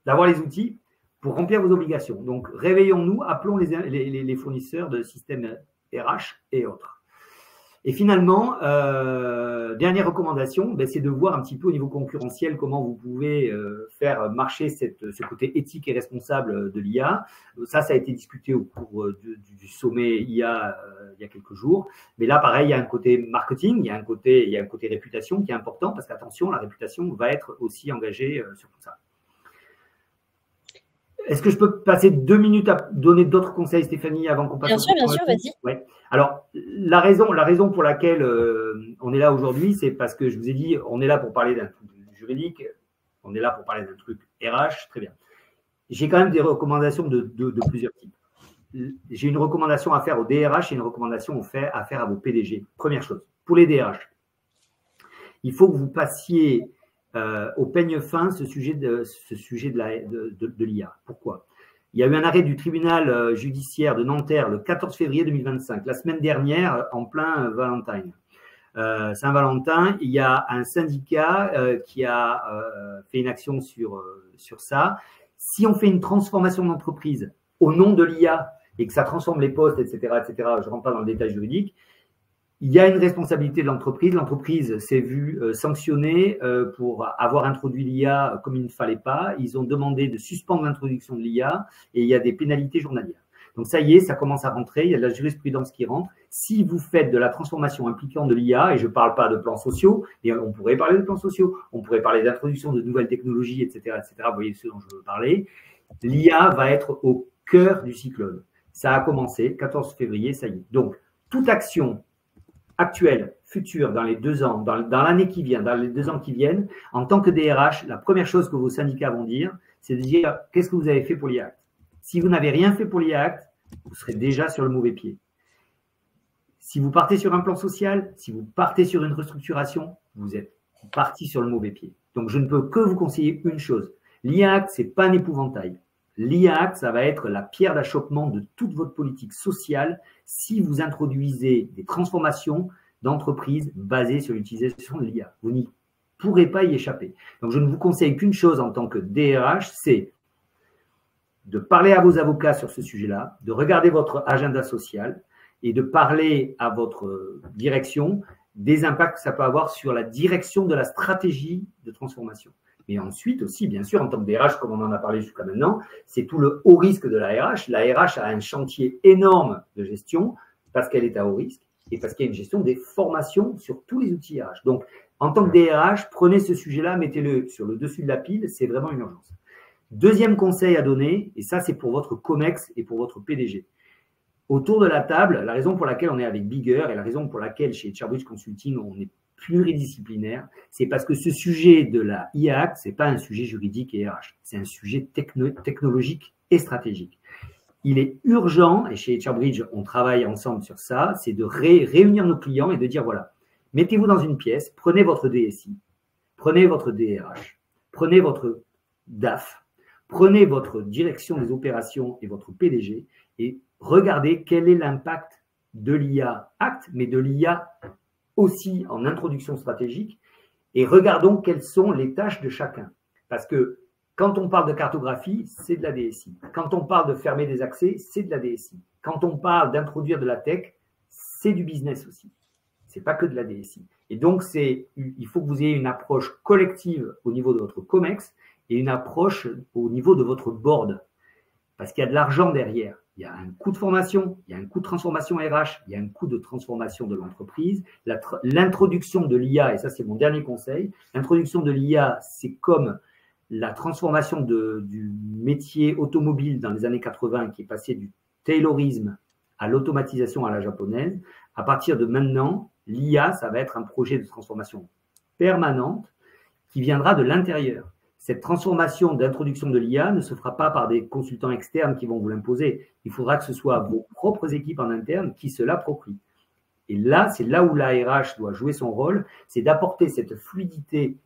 d'avoir les outils pour remplir vos obligations. Donc, réveillons-nous, appelons les fournisseurs de systèmes RH et autres. Et finalement, dernière recommandation, c'est de voir un petit peu au niveau concurrentiel comment vous pouvez faire marcher ce côté éthique et responsable de l'IA. Ça a été discuté au cours du sommet IA il y a quelques jours. Mais là, pareil, il y a un côté marketing, il y a un côté réputation qui est important parce qu'attention, la réputation va être aussi engagée sur tout ça. Est-ce que je peux passer 2 minutes à donner d'autres conseils, Stéphanie, avant qu'on passe Bien sûr, vas-y. Ouais. Alors, la raison pour laquelle on est là aujourd'hui, c'est parce que je vous ai dit, on est là pour parler d'un truc juridique, on est là pour parler d'un truc RH, très bien. J'ai quand même des recommandations de plusieurs types. J'ai une recommandation à faire au DRH et une recommandation à faire à vos PDG. Première chose, pour les DRH, il faut que vous passiez au peigne fin ce sujet de l'IA. Pourquoi? Il y a eu un arrêt du tribunal judiciaire de Nanterre le 14 février 2025, la semaine dernière, en plein Valentine. Saint-Valentin, il y a un syndicat qui a fait une action sur ça. Si on fait une transformation d'entreprise au nom de l'IA et que ça transforme les postes, etc., etc., je ne rentre pas dans le détail juridique, il y a une responsabilité de l'entreprise. L'entreprise s'est vue sanctionnée pour avoir introduit l'IA comme il ne fallait pas. Ils ont demandé de suspendre l'introduction de l'IA et il y a des pénalités journalières. Donc ça y est, ça commence à rentrer, il y a de la jurisprudence qui rentre. Si vous faites de la transformation impliquant de l'IA, et je ne parle pas de plans sociaux, et on pourrait parler de plans sociaux, on pourrait parler d'introduction de nouvelles technologies, etc., etc., vous voyez ce dont je veux parler, l'IA va être au cœur du cyclone. Ça a commencé, 14 février, ça y est. Donc, toute action actuelle, future, dans les 2 ans, dans l'année qui vient, dans les 2 ans qui viennent, en tant que DRH, la première chose que vos syndicats vont dire, c'est de dire qu'est-ce que vous avez fait pour l'IA. Si vous n'avez rien fait pour l'IA, vous serez déjà sur le mauvais pied. Si vous partez sur un plan social, si vous partez sur une restructuration, vous êtes parti sur le mauvais pied. Donc, je ne peux que vous conseiller une chose. L'IA, ce n'est pas un épouvantail. L'IA, ça va être la pierre d'achoppement de toute votre politique sociale si vous introduisez des transformations d'entreprises basées sur l'utilisation de l'IA. Vous n'y pourrez pas y échapper. Donc, je ne vous conseille qu'une chose en tant que DRH, c'est de parler à vos avocats sur ce sujet-là, de regarder votre agenda social et de parler à votre direction des impacts que ça peut avoir sur la direction de la stratégie de transformation. Et ensuite aussi, bien sûr, en tant que DRH, comme on en a parlé jusqu'à maintenant, c'est tout le haut risque de la RH. La RH a un chantier énorme de gestion parce qu'elle est à haut risque et parce qu'il y a une gestion des formations sur tous les outils RH. Donc, en tant que DRH, prenez ce sujet-là, mettez-le sur le dessus de la pile, c'est vraiment une urgence. Deuxième conseil à donner, et ça c'est pour votre COMEX et pour votre PDG. Autour de la table, la raison pour laquelle on est avec Bigger et la raison pour laquelle chez HRBridge Consulting on est pluridisciplinaire, c'est parce que ce sujet de la IA Act, ce n'est pas un sujet juridique et RH, c'est un sujet technologique et stratégique. Il est urgent, et chez HRBridge on travaille ensemble sur ça, c'est de réunir nos clients et de dire voilà, mettez-vous dans une pièce, prenez votre DSI, prenez votre DRH, prenez votre DAF, prenez votre direction des opérations et votre PDG et regardez quel est l'impact de l'IA Act, mais de l'IA aussi en introduction stratégique, et regardons quelles sont les tâches de chacun. Parce que quand on parle de cartographie, c'est de la DSI. Quand on parle de fermer des accès, c'est de la DSI. Quand on parle d'introduire de la tech, c'est du business aussi. Ce n'est pas que de la DSI. Et donc, il faut que vous ayez une approche collective au niveau de votre COMEX et une approche au niveau de votre board. Parce qu'il y a de l'argent derrière. Il y a un coût de formation, il y a un coût de transformation RH, il y a un coût de transformation de l'entreprise. L'introduction de l'IA, et ça c'est mon dernier conseil, l'introduction de l'IA, c'est comme la transformation du métier automobile dans les années 80 qui est passé du taylorisme à l'automatisation à la japonaise. À partir de maintenant, l'IA, ça va être un projet de transformation permanente qui viendra de l'intérieur. Cette transformation d'introduction de l'IA ne se fera pas par des consultants externes qui vont vous l'imposer. Il faudra que ce soit vos propres équipes en interne qui se l'approprient. Et là, c'est là où la RH doit jouer son rôle, c'est d'apporter cette fluidité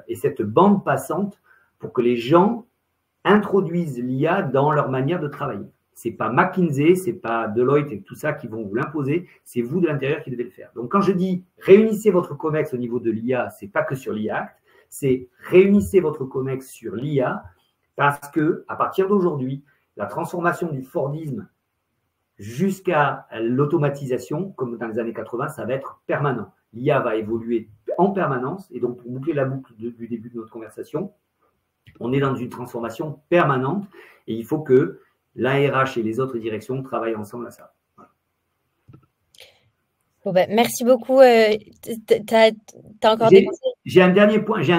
et cette bande passante pour que les gens introduisent l'IA dans leur manière de travailler. Ce n'est pas McKinsey, ce n'est pas Deloitte et tout ça qui vont vous l'imposer, c'est vous de l'intérieur qui devez le faire. Donc, quand je dis réunissez votre COMEX au niveau de l'IA, ce n'est pas que sur l'IA Act, c'est réunissez votre COMEX sur l'IA parce que à partir d'aujourd'hui, la transformation du Fordisme jusqu'à l'automatisation, comme dans les années 80, ça va être permanent. L'IA va évoluer en permanence et donc pour boucler la boucle du début de notre conversation, on est dans une transformation permanente et il faut que l'ARH et les autres directions travaillent ensemble à ça. Bon ben, merci beaucoup. T'as encore des conseils? J'ai un dernier point sur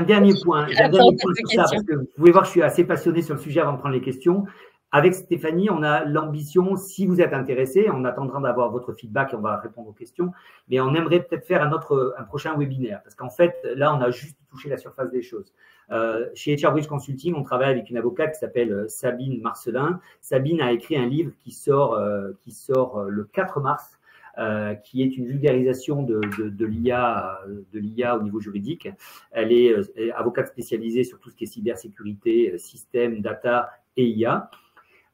ça, parce que vous pouvez voir que je suis assez passionné sur le sujet avant de prendre les questions. Avec Stéphanie, on a l'ambition, si vous êtes intéressé, on attendra d'avoir votre feedback et on va répondre aux questions, mais on aimerait peut-être faire un prochain webinaire, parce qu'en fait, là, on a juste touché la surface des choses. Chez HRBridge Consulting, on travaille avec une avocate qui s'appelle Sabine Marcelin. Sabine a écrit un livre qui sort le 4 mars, qui est une vulgarisation de l'IA au niveau juridique. Elle est avocate spécialisée sur tout ce qui est cybersécurité, système, data et IA.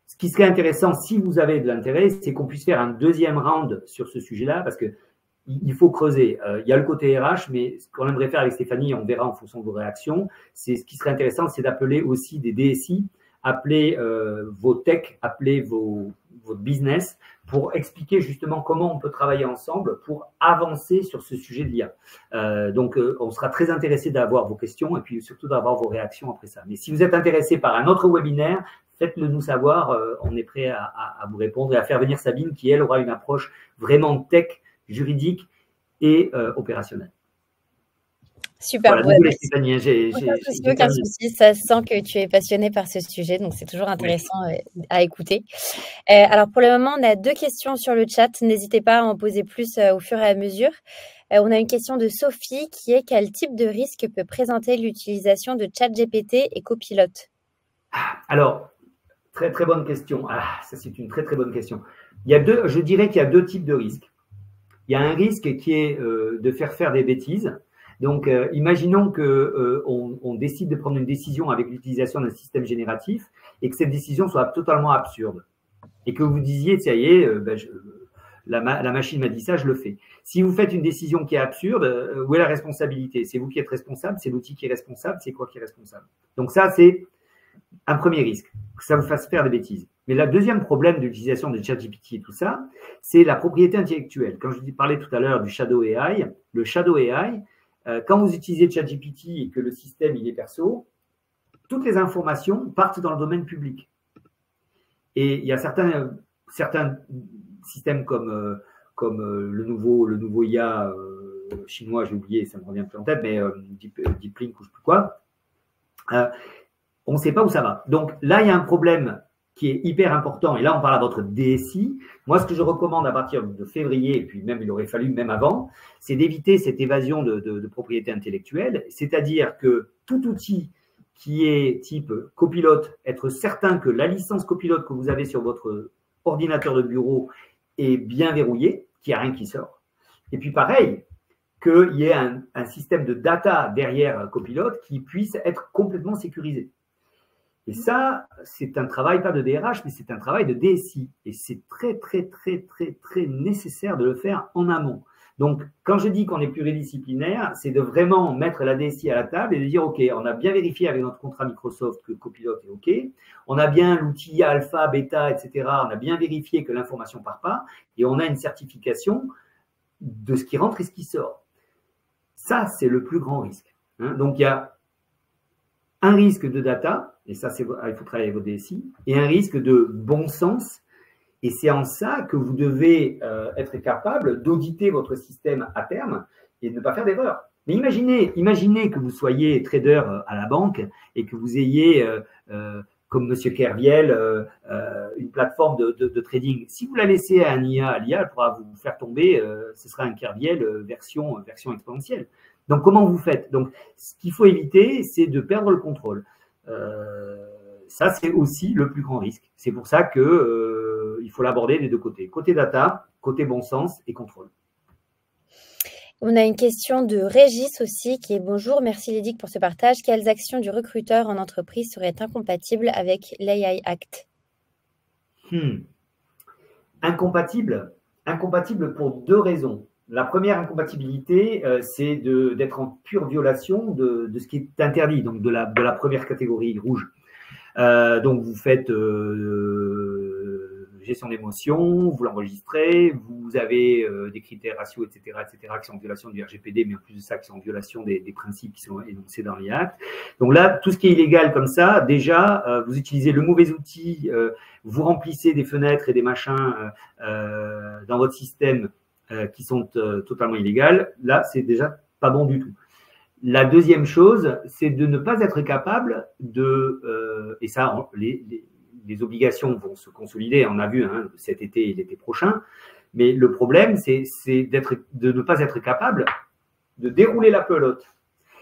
Ce qui serait intéressant, si vous avez de l'intérêt, c'est qu'on puisse faire un deuxième round sur ce sujet-là, parce que il faut creuser. Il y a le côté RH, mais ce qu'on aimerait faire avec Stéphanie, on verra en fonction de vos réactions, ce qui serait intéressant, c'est d'appeler aussi des DSI, appeler vos techs, appeler vos votre business pour expliquer justement comment on peut travailler ensemble pour avancer sur ce sujet de l'IA. Donc, on sera très intéressé d'avoir vos questions et puis surtout d'avoir vos réactions après ça. Mais si vous êtes intéressé par un autre webinaire, faites-le nous savoir. On est prêt à vous répondre et à faire venir Sabine qui, elle, aura une approche vraiment tech, juridique et opérationnelle. Super. Voilà, désolé Stéphanie, aucun souci, ça se sent que tu es passionné par ce sujet, donc c'est toujours intéressant à écouter. Alors pour le moment, on a 2 questions sur le chat. N'hésitez pas à en poser plus au fur et à mesure. On a une question de Sophie qui est: quel type de risque peut présenter l'utilisation de ChatGPT et Copilot? Alors, très très bonne question. Ça c'est une très très bonne question. Je dirais qu'il y a 2 types de risques. Il y a un risque qui est de faire des bêtises. Donc, imaginons qu'on décide de prendre une décision avec l'utilisation d'un système génératif et que cette décision soit totalement absurde. Et que vous disiez, ça y est, la machine m'a dit ça, je le fais. Si vous faites une décision qui est absurde, où est la responsabilité? C'est vous qui êtes responsable, c'est l'outil qui est responsable, c'est quoi qui est responsable? Donc ça, c'est un premier risque, que ça vous fasse faire des bêtises. Mais le deuxième problème de l'utilisation de ChatGPT et tout ça, c'est la propriété intellectuelle. Quand je parlais tout à l'heure du Shadow AI, le Shadow AI, quand vous utilisez ChatGPT et que le système il est perso, toutes les informations partent dans le domaine public. Et il y a certains systèmes comme le nouveau IA chinois, j'ai oublié, ça me revient plus en tête, mais Deep Link ou je sais plus quoi, on ne sait pas où ça va. Donc là, il y a un problème qui est hyper important, et là on parle à votre DSI. Moi, ce que je recommande à partir de février, et puis même il aurait fallu même avant, c'est d'éviter cette évasion de propriété intellectuelle, c'est-à-dire que tout outil qui est type copilote, être certain que la licence copilote que vous avez sur votre ordinateur de bureau est bien verrouillée, qu'il n'y a rien qui sort. Et puis pareil, qu'il y ait un système de data derrière copilote qui puisse être complètement sécurisé. Et ça, c'est un travail, pas de DRH, mais c'est un travail de DSI. Et c'est très, très, très, très, très nécessaire de le faire en amont. Donc, quand je dis qu'on est pluridisciplinaire, c'est de vraiment mettre la DSI à la table et de dire, OK, on a bien vérifié avec notre contrat Microsoft que Copilot est OK. On a bien l'outil alpha, bêta, etc. On a bien vérifié que l'information ne part pas. Et on a une certification de ce qui rentre et ce qui sort. Ça, c'est le plus grand risque. Donc, il y a un risque de data, et ça, il faut travailler avec vos DSI, et un risque de bon sens. Et c'est en ça que vous devez être capable d'auditer votre système à terme et de ne pas faire d'erreur. Mais imaginez que vous soyez trader à la banque et que vous ayez, comme M. Kerviel, une plateforme de trading. Si vous la laissez à un IA, l'IA pourra vous faire tomber, ce sera un Kerviel version exponentielle. Donc, comment vous faites? Donc, ce qu'il faut éviter, c'est de perdre le contrôle. Ça, c'est aussi le plus grand risque. C'est pour ça qu'il faut l'aborder des 2 côtés. Côté data, côté bon sens et contrôle. On a une question de Régis aussi qui est: bonjour, merci Lydic pour ce partage. Quelles actions du recruteur en entreprise seraient incompatibles avec l'AI Act? Incompatible pour 2 raisons. La première incompatibilité, c'est d'être en pure violation de ce qui est interdit, donc de la première catégorie rouge. Donc, vous faites gestion d'émotions, vous l'enregistrez, vous avez des critères ratios, etc., qui sont en violation du RGPD, mais en plus de ça, qui sont en violation des principes qui sont énoncés dans les actes. Donc là, tout ce qui est illégal comme ça, déjà, vous utilisez le mauvais outil, vous remplissez des fenêtres et des machins dans votre système qui sont totalement illégales. Là, c'est déjà pas bon du tout. La deuxième chose, c'est de ne pas être capable et ça, les obligations vont se consolider, on a vu cet été et l'été prochain, mais le problème, c'est de ne pas être capable de dérouler la pelote.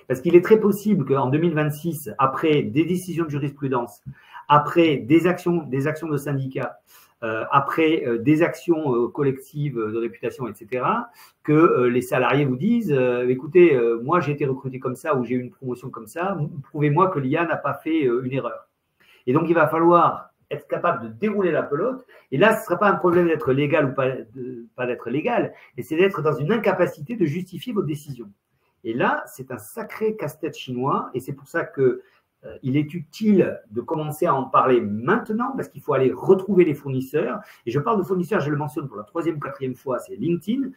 Parce qu'il est très possible qu'en 2026, après des décisions de jurisprudence, après des actions de syndicats, après des actions collectives de réputation, etc., que les salariés vous disent écoutez, moi j'ai été recruté comme ça ou j'ai eu une promotion comme ça, prouvez-moi que l'IA n'a pas fait une erreur. Et donc il va falloir être capable de dérouler la pelote. Et là, ce ne sera pas un problème d'être légal ou pas d'être légal, mais c'est d'être dans une incapacité de justifier votre décision. Et là, c'est un sacré casse-tête chinois, et c'est pour ça que il est utile de commencer à en parler maintenant parce qu'il faut aller retrouver les fournisseurs. Et je parle de fournisseurs, je le mentionne pour la 3e ou 4e fois, c'est LinkedIn.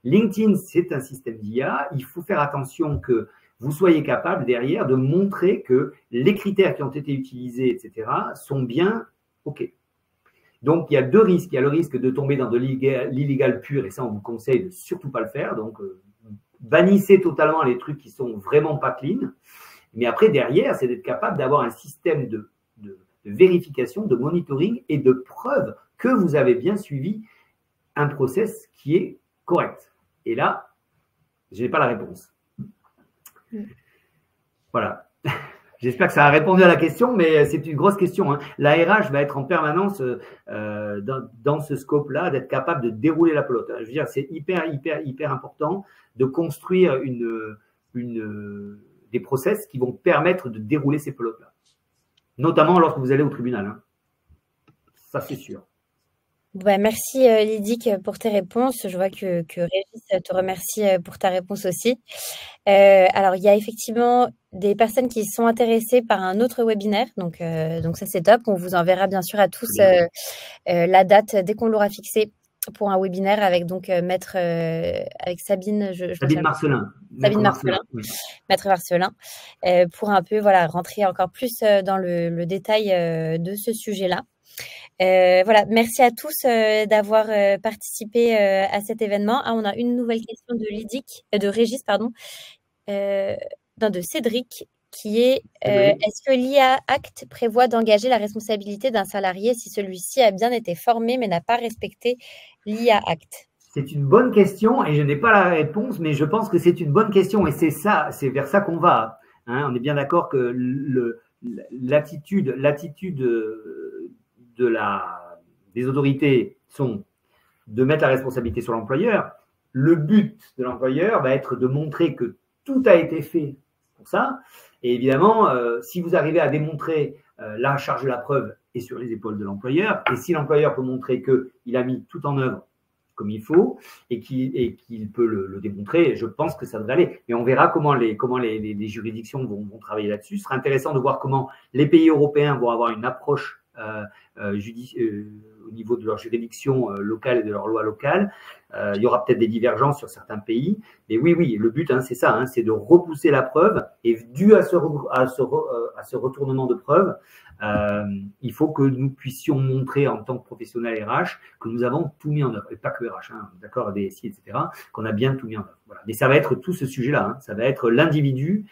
LinkedIn, c'est un système d'IA. Il faut faire attention que vous soyez capable derrière de montrer que les critères qui ont été utilisés, etc., sont bien OK. Donc, il y a 2 risques. Il y a le risque de tomber dans de l'illégal pur, et ça, on vous conseille de surtout pas le faire. Donc, bannissez totalement les trucs qui sont vraiment pas clean. Mais après, derrière, c'est d'être capable d'avoir un système de vérification, de monitoring et de preuve que vous avez bien suivi un process qui est correct. Et là, je n'ai pas la réponse. Voilà. J'espère que ça a répondu à la question, mais c'est une grosse question. La RH va être en permanence dans ce scope-là, d'être capable de dérouler la pelote. Je veux dire, c'est hyper important de construire des process qui vont permettre de dérouler ces pelotes-là. Notamment lorsque vous allez au tribunal. Ça, c'est sûr. Merci Lydic pour tes réponses. Je vois que Régis te remercie pour ta réponse aussi. Alors, il y a effectivement des personnes qui sont intéressées par un autre webinaire. Donc ça, c'est top. On vous enverra bien sûr à tous la date dès qu'on l'aura fixée pour un webinaire avec donc maître avec Sabine. Sabine Marcelin. Sabine Marcelin, oui. Maître Marcelin, pour un peu rentrer encore plus dans le détail de ce sujet-là. Merci à tous d'avoir participé à cet événement. On a une nouvelle question de Régis, pardon, de Cédric, qui est est-ce que l'IA Act prévoit d'engager la responsabilité d'un salarié si celui-ci a bien été formé mais n'a pas respecté l'IA Act? C'est une bonne question et je n'ai pas la réponse, mais je pense que c'est une bonne question et c'est vers ça qu'on va. On est bien d'accord que l'attitude des autorités sont de mettre la responsabilité sur l'employeur. Le but de l'employeur va être de montrer que tout a été fait pour ça. Et évidemment, si vous arrivez à démontrer la charge de la preuve est sur les épaules de l'employeur, et si l'employeur peut montrer qu'il a mis tout en œuvre comme il faut et qu'il peut le démontrer, je pense que ça devrait aller. Mais on verra comment les juridictions vont travailler là-dessus. Ce sera intéressant de voir comment les pays européens vont avoir une approche au niveau de leur juridiction locale et de leur loi locale. Il y aura peut-être des divergences sur certains pays. Mais oui, le but, c'est ça, c'est de repousser la preuve. Et dû à ce retournement de preuve, il faut que nous puissions montrer en tant que professionnels RH que nous avons tout mis en œuvre. Et pas que RH, d'accord, DSI, etc., qu'on a bien tout mis en œuvre. Voilà. Mais ça va être tout ce sujet-là. Ça va être l'individu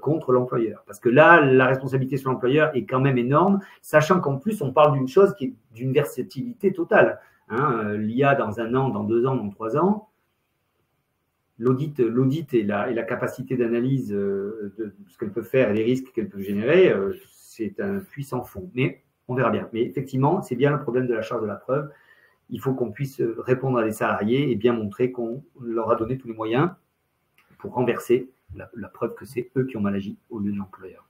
contre l'employeur. Parce que là, la responsabilité sur l'employeur est quand même énorme, sachant qu'en plus, on parle d'une chose qui est d'une versatilité totale. L'IA dans 1 an, dans 2 ans, dans 3 ans, l'audit et la capacité d'analyse de ce qu'elle peut faire et les risques qu'elle peut générer, c'est un puissant fond. Mais on verra bien. Mais effectivement, c'est bien le problème de la charge de la preuve. Il faut qu'on puisse répondre à des salariés et bien montrer qu'on leur a donné tous les moyens pour renverser la preuve que c'est eux qui ont mal agi au lieu de l'employeur.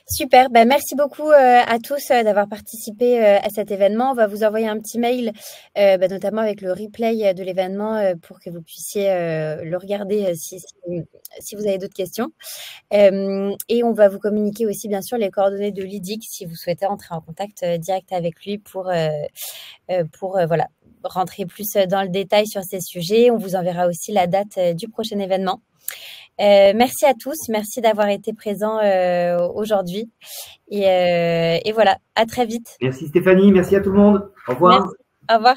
Super, merci beaucoup à tous d'avoir participé à cet événement. On va vous envoyer un petit mail, notamment avec le replay de l'événement pour que vous puissiez le regarder si vous avez d'autres questions. Et on va vous communiquer aussi, bien sûr, les coordonnées de Lydic si vous souhaitez entrer en contact direct avec lui pour rentrer plus dans le détail sur ces sujets. On vous enverra aussi la date du prochain événement. Merci à tous, merci d'avoir été présents aujourd'hui et voilà, à très vite. Merci Stéphanie, merci à tout le monde. Au revoir. Merci. Au revoir.